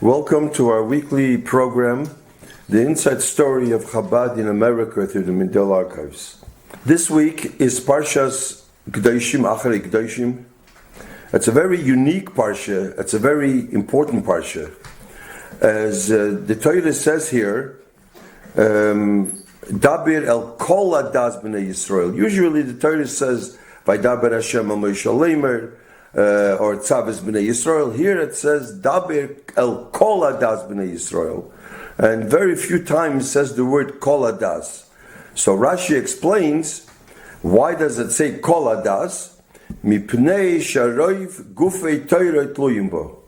Welcome to our weekly program, The Inside Story of Chabad in America through the Mindel Archives. This week is Parshas Gdoshim, Acharei Gdoshim. It's a very unique Parsha, it's a very important Parsha. As the Torah says here, Dabir el kol adas b'nei Yisrael. Usually the Torah says, Vaydaber Hashem al Moshe Leimer, or Tzavis b'nei Yisrael. Here it says Dabir el kol adas b'nei Yisrael, and very few times says the word kol adas. So Rashi explains why does it say kol adas? Mipnei sharoiv gufei Torah tluyim bo.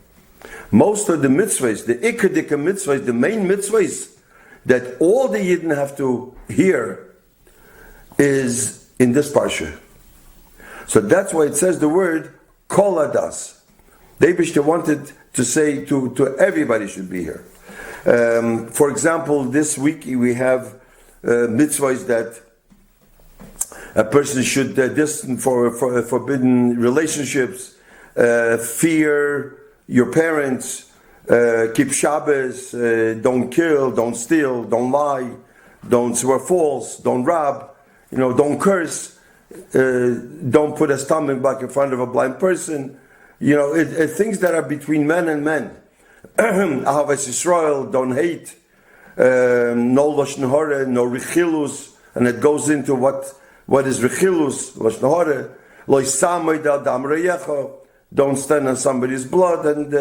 Most of the mitzvahs, the ikadika mitzvahs, the main mitzvahs that all the Yidden have to hear is in this parsha. So that's why it says the word Kol Adas. The Eibishter wanted to say to everybody should be here. For example, this week we have mitzvahs that a person should distance for forbidden relationships, fear your parents, keep Shabbos, don't kill, don't steal, don't lie, don't swear false, don't rob, don't curse. Don't put a stumbling block in front of a blind person. Things that are between men and men. Ahavas Yisrael, don't hate. No Lashon Hara, no Rechilus. And it goes into what is Rechilus, Lashon Hara. Lo Yisamay da Dam Reyecha. Don't stand on somebody's blood. And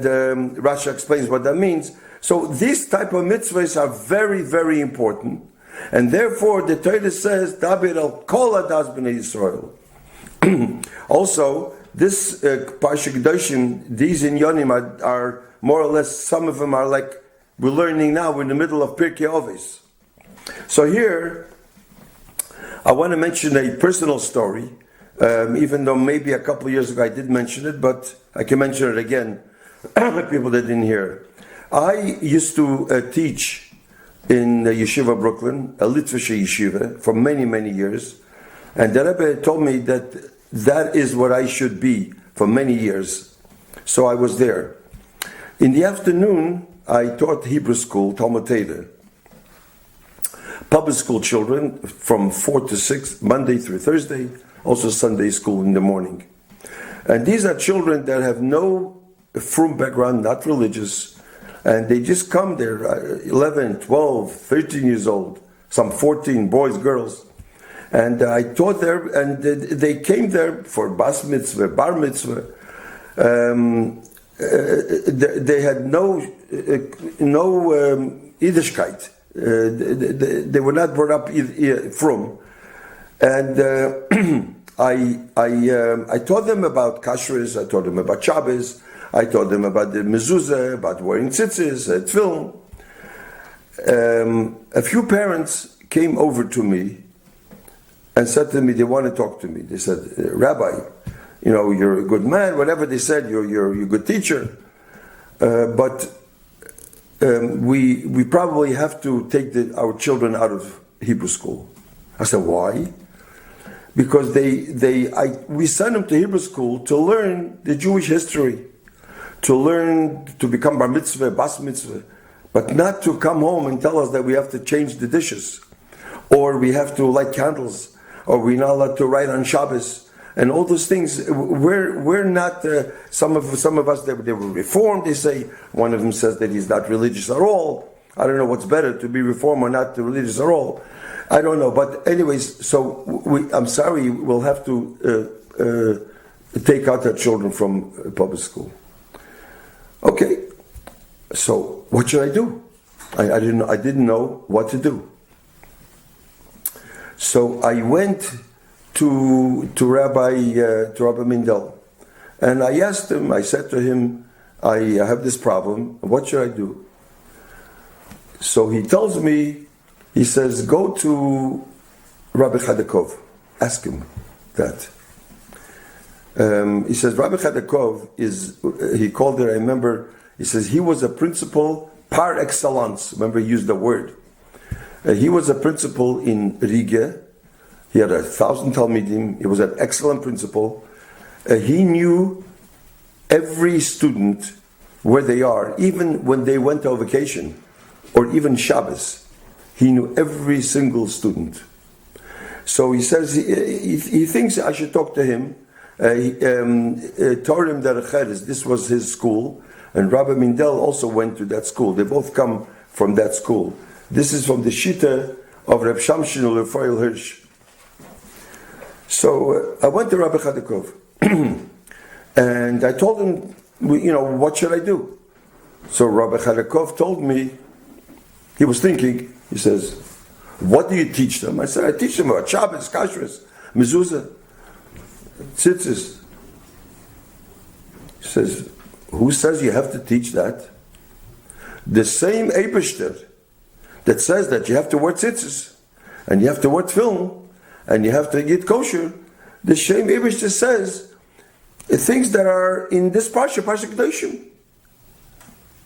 Rashi explains what that means. So these type of mitzvahs are very, very important. And therefore, the Torah says, Dabir al kol adas b'nei Yisrael. Also, this Parsha Kedoshim, these inyonim are more or less, some of them are like, we're learning now, we're in the middle of Pirkei Avos. So here, I want to mention a personal story, even though maybe a couple of years ago I did mention it, but I can mention it again, people that didn't hear it. I used to teach in Yeshiva Brooklyn, a Litvish Yeshiva, for many, many years. And the Rabbi told me that is what I should be for many years. So I was there. In the afternoon, I taught Hebrew school, Talmud Torah. Public school children from 4 to 6, Monday through Thursday, also Sunday school in the morning. And these are children that have no frum background, not religious, and they just come there, 11, 12, 13 years old, some 14, boys, girls. And I taught there, and they came there for bas mitzvah, bar mitzvah. They had no Yiddishkeit. They were not brought up from. And I taught them about kashrus, I taught them about Shabbos, I taught them about the mezuzah, about wearing tzitzis, tefillin. A few parents came over to me and said to me, they want to talk to me. They said, Rabbi, you're a good man, whatever they said, you're a good teacher, but we probably have to take our children out of Hebrew school. I said, why? Because we sent them to Hebrew school to learn the Jewish history, to learn to become bar mitzvah, bas mitzvah, but not to come home and tell us that we have to change the dishes, or we have to light candles, or we're not allowed to write on Shabbos, and all those things. We're not. Some of us they were reformed. They say one of them says that he's not religious at all. I don't know what's better, to be reformed or not to religious at all. I don't know. But anyways, so I'm sorry, we'll have to take out our children from public school. Okay, so what should I do? I didn't know what to do. So I went to Rabbi Mindel, and I asked him. I said to him, I have this problem. What should I do? So he tells me, he says, go to Rabbi Chadakov. Ask him that. He says, Rabbi Chadakov he called it, I remember, he says, he was a principal par excellence. Remember, he used the word. He was a principal in Riga. He had 1,000 Talmidim. He was an excellent principal. He knew every student where they are, even when they went on vacation, or even Shabbos. He knew every single student. So he says he thinks I should talk to him. Torim Derecheres, this was his school, and Rabbi Mindel also went to that school. They both come from that school. This is from the Shita of Reb Shamshin Ulefayil Hirsch. So I went to Rabbi Chadakov, and I told him, what should I do? So Rabbi Chadakov told me, he was thinking, he says, what do you teach them? I said, I teach them about Shabbos, Kashrus, Mezuzah, Tzitzis. He says, who says you have to teach that? The same Eibishter that says that you have to wear tzitzis, and you have to wear tefillin, and you have to get kosher, the same Eibishter says things that are in this Parsha Kedoshim.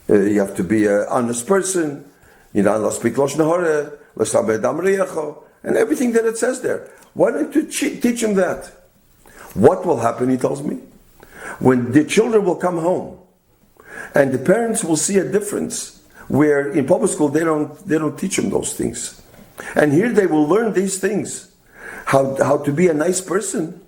You have to be an honest person, not speak Lashon Hara, and everything that it says there. Why don't you teach them that? What will happen, he tells me, when the children will come home and the parents will see a difference, where in public school they don't teach them those things, and here they will learn these things, how to be a nice person.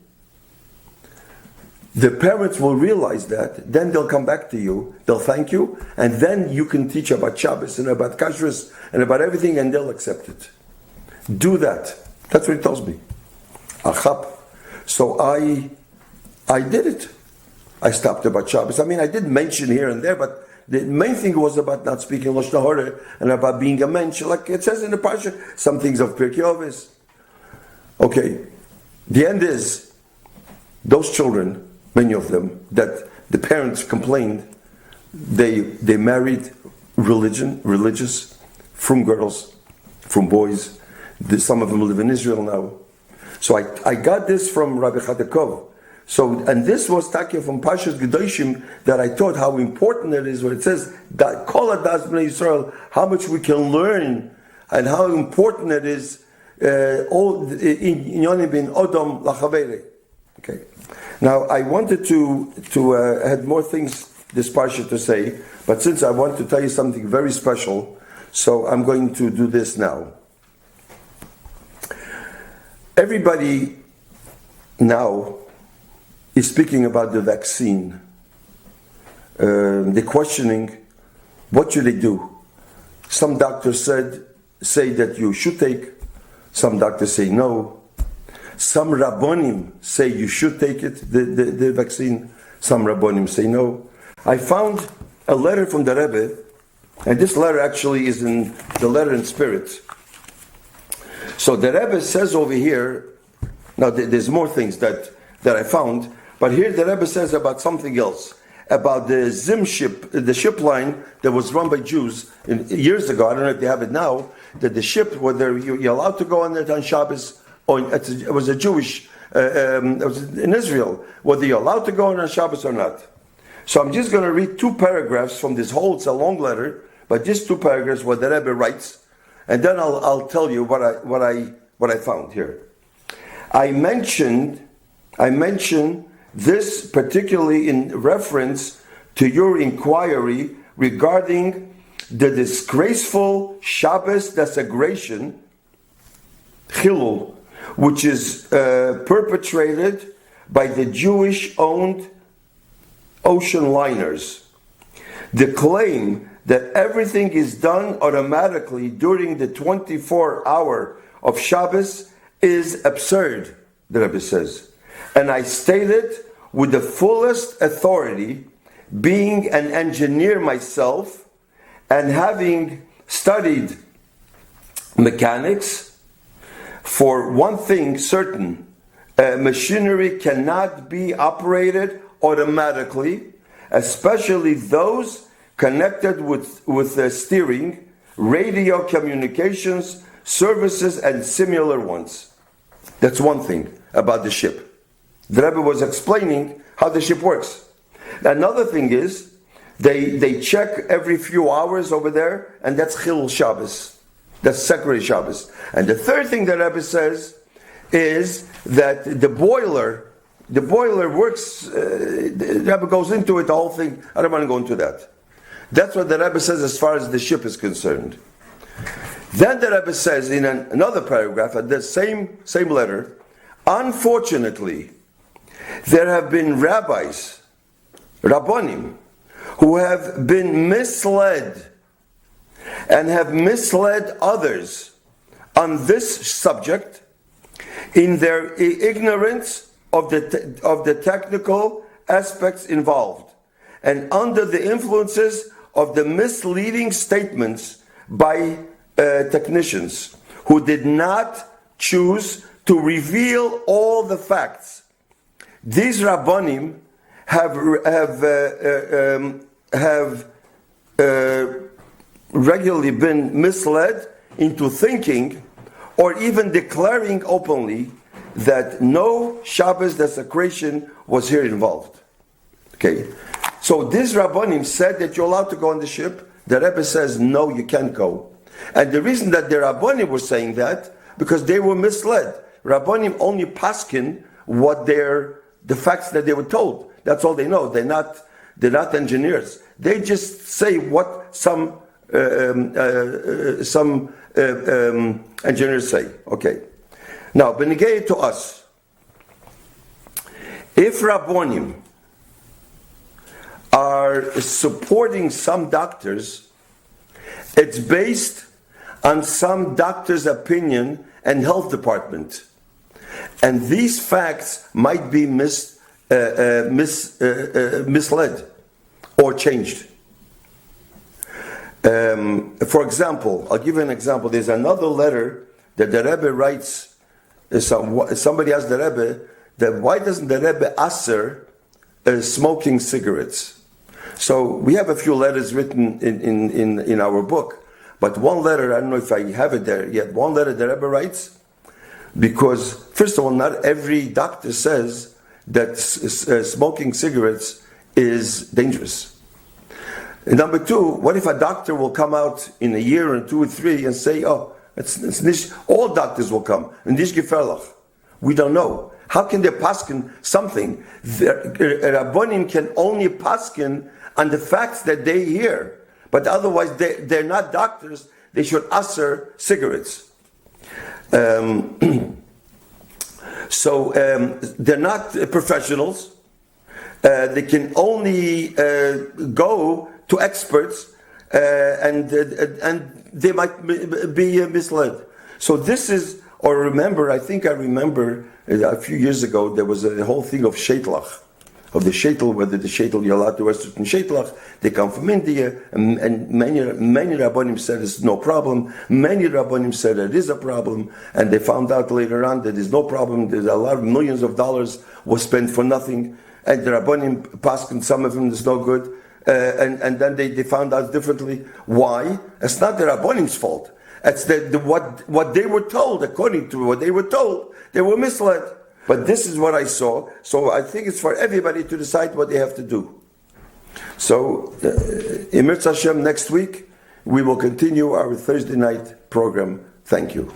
The parents will realize that, then they'll come back to you, they'll thank you, and then you can teach about Shabbos and about Kashrus and about everything, and they'll accept it. Do that. That's what he tells me. Achap. So I did it. I stopped about Shabbos. I did mention here and there, but the main thing was about not speaking Lashon Hara and about being a mensch, like it says in the Parsha, some things of Pirkei Avos. Okay, the end is, those children, many of them, that the parents complained, they married religious, from girls, from boys. Some of them live in Israel now. So I got this from Rabbi Chadakov. So, and this was Takia from Pashas Gedoshim, that I taught how important it is, where it says that Kol Adas Bnei Yisrael, how much we can learn and how important it is. All in Yoni bin Odom Lachavere. Okay. Now I wanted to had more things this parsha to say, but since I want to tell you something very special, so I'm going to do this now. Everybody now is speaking about the vaccine. They're questioning, what should they do? Some doctors say that you should take. Some doctors say no. Some Rabbonim say you should take it, the vaccine. Some Rabbonim say no. I found a letter from the Rabbi, and this letter actually is in the letter in spirit. So the Rebbe says over here, now there's more things that I found, but here the Rebbe says about something else, about the Zim ship, the ship line that was run by Jews years ago. I don't know if they have it now, that the ship, whether you're allowed to go on it on Shabbos, or it was a Jewish, it was in Israel, whether you're allowed to go on Shabbos or not. So I'm just going to read 2 paragraphs from this whole, it's a long letter, but just 2 paragraphs what the Rebbe writes, and then I'll tell you what I found here. I mentioned this particularly in reference to your inquiry regarding the disgraceful Shabbos desecration, Chilul, which is perpetrated by the Jewish-owned ocean liners. The claim that everything is done automatically during the 24-hour of Shabbos is absurd, the Rebbe says. And I state it with the fullest authority, being an engineer myself and having studied mechanics. For one thing certain, machinery cannot be operated automatically, especially those connected with steering, radio communications, services, and similar ones. That's one thing about the ship. The Rebbe was explaining how the ship works. Another thing is, they check every few hours over there, and that's Chilul Shabbos. That's Secretary Shabbos. And the third thing that Rebbe says is that the boiler works, the Rebbe goes into it, the whole thing. I don't want to go into that. That's what the Rebbe says as far as the ship is concerned. Then the Rebbe says in another paragraph, at the same letter, unfortunately, there have been rabbis, rabbonim, who have been misled and have misled others on this subject in their ignorance of the technical aspects involved and under the influences of the misleading statements by technicians who did not choose to reveal all the facts. These rabbonim have regularly been misled into thinking or even declaring openly that no Shabbos desecration was here involved. Okay, so these rabbonim said that you're allowed to go on the ship. The Rebbe says no, you can't go. And the reason that the rabbonim were saying that, because they were misled. Rabbonim only paskin what the facts that they were told. That's all they know. They're not engineers. They just say what some engineers say. Okay. Now, benegay to us, if rabbonim are supporting some doctors, it's based on some doctor's opinion and health department. And these facts might be misled or changed. For example, I'll give you an example. There's another letter that the Rebbe writes. Somebody asked the Rebbe, that why doesn't the Rebbe aser smoking cigarettes? So we have a few letters written in our book. But one letter, I don't know if I have it there yet, one letter the Rebbe writes, because first of all, not every doctor says that smoking cigarettes is dangerous. And number two, what if a doctor will come out in a year or 2 or 3 and say, oh, it's nicht, all doctors will come, and nicht gefährlich. We don't know. How can they paskin something? Rabbonim can only paskin on the facts that they hear. But otherwise, they're not doctors. They should aser cigarettes. So they're not professionals. They can only go to experts, and they might be misled. So this is, or remember, I remember a few years ago there was a whole thing of sheitlach. Of the sheitel, whether the sheitel you're allowed to wear certain sheitlach, they come from India, and many rabbonim said it's no problem. Many rabbonim said it is a problem, and they found out later on that there's no problem. There's a lot of millions of dollars was spent for nothing, and the rabbonim paskin, some of them is no good, and then they found out differently. Why? It's not the rabbonim's fault. It's what they were told. According to what they were told, they were misled. But this is what I saw, so I think it's for everybody to decide what they have to do. So, in Mirz Hashem, next week, we will continue our Thursday night program. Thank you.